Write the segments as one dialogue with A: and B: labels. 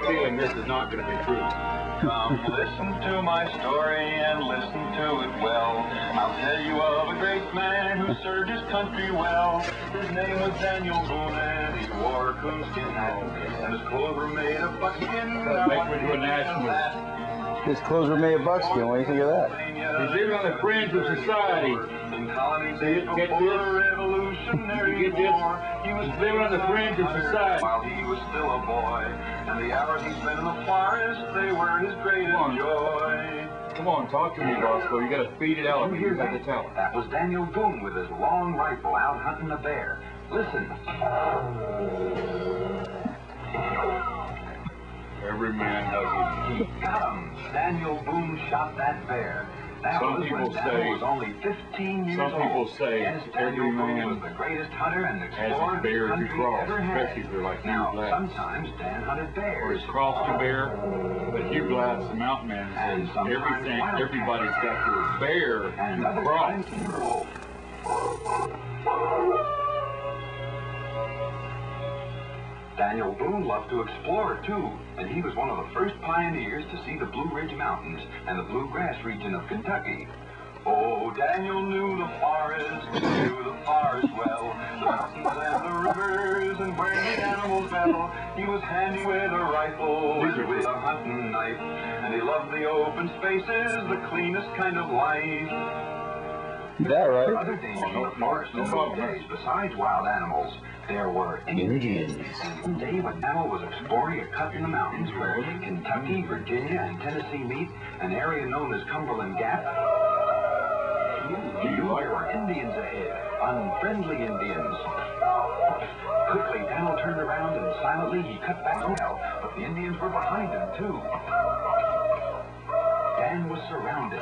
A: feeling this is not going to be true.
B: Come listen to my story and listen to it well. I'll tell you of a great man who served his country well. His name was Daniel Boone and he wore a coonskin hat. And his clothes were made of buckskin.
C: His clothes were made of buckskin. What do you think of that?
A: He's living on the fringe of society.
B: In colonies
A: Get this?
B: before the Revolutionary
A: You get this?
B: War, he was
A: living on the fringe of society.
B: while he was still a boy. And the hours he spent in the forest, they were his greatest joy.
A: Come on, talk to me, Bosco. You got to feed it out. You got to tell him.
B: That was Daniel Boone with his long rifle out hunting a bear. Listen.
A: Every man has
B: He got him. Daniel Boone shot that bear. That
A: Some
B: was
A: people
B: when Daniel
A: say-
B: was only 15 years
A: some people
B: old.
A: say
B: Yes,
A: every
B: Daniel Boone
A: man
B: was the greatest hunter and
A: has
B: explorer
A: his bear
B: the
A: as he
B: country
A: crossed,
B: ever had.
A: especially if they're like
B: Now,
A: Hugh Glass.
B: sometimes Dan hunted
A: Or
B: bears.
A: he's crossed a bear, but Hugh Glass, the mountain man,
B: And
A: says
B: sometimes
A: everything,
B: wildcat.
A: everybody's got their bear
B: And
A: to
B: other
A: cross.
B: times he wolf. Daniel Boone loved to explore too, and he was one of the first pioneers to see the Blue Ridge Mountains and the Bluegrass region of Kentucky. Oh, Daniel knew the forest well, the mountains and the rivers and where the animals fell. He was handy with a rifle and with a hunting knife, and he loved the open spaces, the cleanest kind of life.
C: Is that right?
B: Other dangers in the forest in those days, besides wild animals, there were Indians. One day when Daniel was exploring a cut in the mountains where Kentucky, Virginia, and Tennessee meet, an area known as Cumberland Gap, he knew there were Indians ahead, unfriendly Indians. Quickly, Daniel turned around and silently he cut back to hell, but the Indians were behind him too. Dan was surrounded.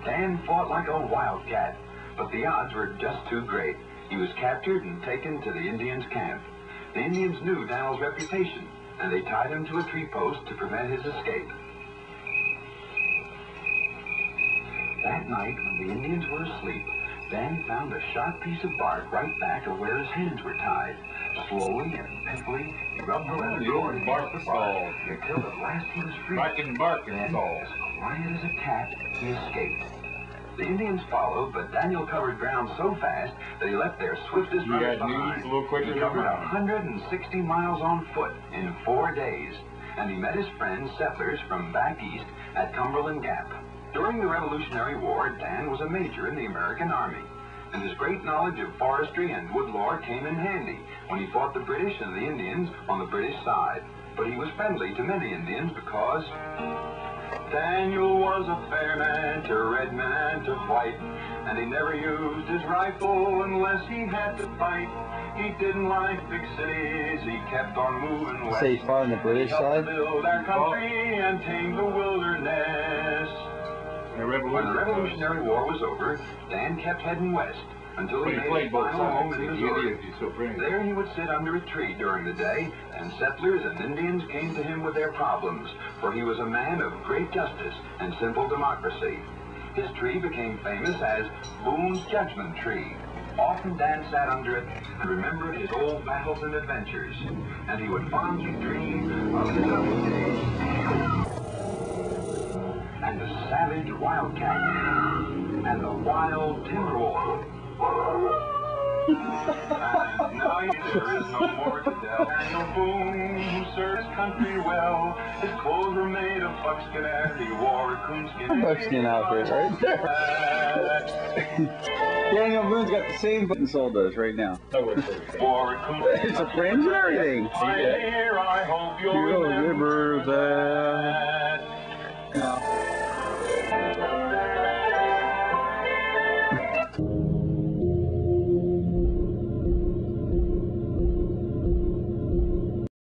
B: Dan fought like a wildcat, but the odds were just too great. He was captured and taken to the Indians' camp. The Indians knew Daniel's reputation, and they tied him to a tree post to prevent his escape. That night, when the Indians were asleep, Dan found a sharp piece of bark right back of where his hands were tied. Slowly and painfully, he rubbed the leather toward the bark until at last he was free.
A: Barking, barking,
B: Then,
A: all.
B: as quiet as a cat, he escaped. The Indians followed, but Daniel covered ground so fast that he left their swiftest
A: You
B: runners
A: got news
B: behind.
A: a little quicker
B: He
A: than
B: covered
A: mine.
B: 160 miles on foot in 4 days, and he met his friends, settlers from back east at Cumberland Gap. During the Revolutionary War, Dan was a major in the American Army, and his great knowledge of forestry and wood lore came in handy when he fought the British and the Indians on the British side. But he was friendly to many Indians because Daniel was a fair man to red man and to white, and he never used his rifle unless he had to fight. He didn't like big cities, he kept on moving west.
C: Say he fought on the British
B: He helped
C: side?
B: build our country and tame the wilderness.
A: The
B: When the Revolutionary War was over, Dan kept heading west until
A: But
B: he
A: he
B: made
A: played
B: his
A: both
B: final home
A: sides.
B: in
A: He
B: Missouri.
A: is. He's so brilliant.
B: There he would sit under a tree during the day, and settlers and Indians came to him with their problems, for he was a man of great justice and simple democracy. His tree became famous as Boone's Judgment Tree. Often Dan sat under it and remembered his old battles and adventures, and he would fondly dream of his early days. And the savage wildcat, and the wild timber wolf. And now there is no more to tell. Daniel Boone, who served his country well, his clothes were made of buckskin and he wore a coonskin.
C: Buckskin outfit right there. Daniel Boone's got the same button Soul does right now.
B: Wore a coonskin.
C: It's a fringe and everything.
B: Here, I hope you'll
C: You'll
B: remember
C: remember that.
B: that.